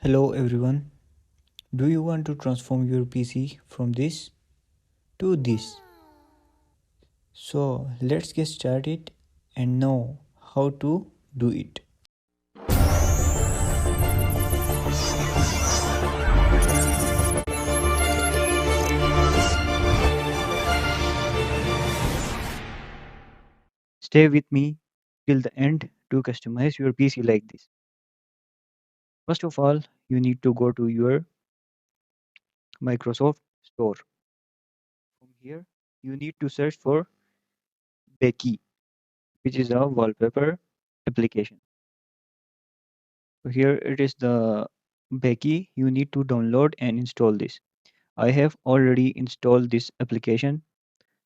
Hello everyone. Do you want to transform your PC from this to this? So let's get started and know how to do it. Stay with me till the end to customize your PC like this. First of all, you need to go to your Microsoft Store. From here, you need to search for Becky, which is a wallpaper application. So here it is the Becky. You need to download and install this. I have already installed this application,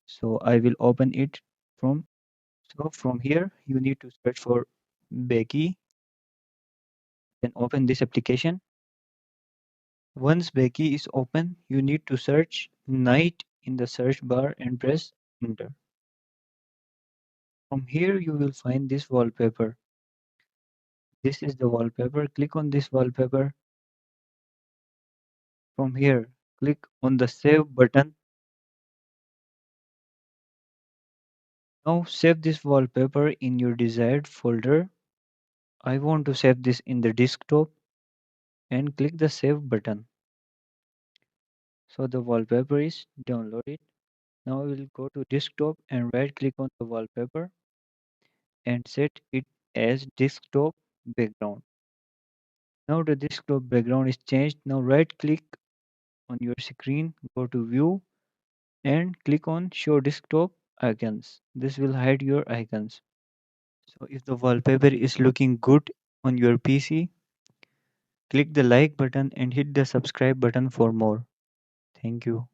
so I will open it from from here you need to search for Becky, then open this application. Once Becky is open, you need to search night in the search bar and press enter. From here you will find this wallpaper. This is the wallpaper. Click on this wallpaper. From here, click on the save button. Now save this wallpaper in your desired folder. I want to save this in the desktop and click the save button. So the wallpaper is downloaded. Now we will go to desktop and right click on the wallpaper and set it as desktop background. Now the desktop background is changed. Now right click on your screen, go to view and click on show desktop icons. This will hide your icons. So if the wallpaper is looking good on your PC, click the like button and hit the subscribe button for more. Thank you.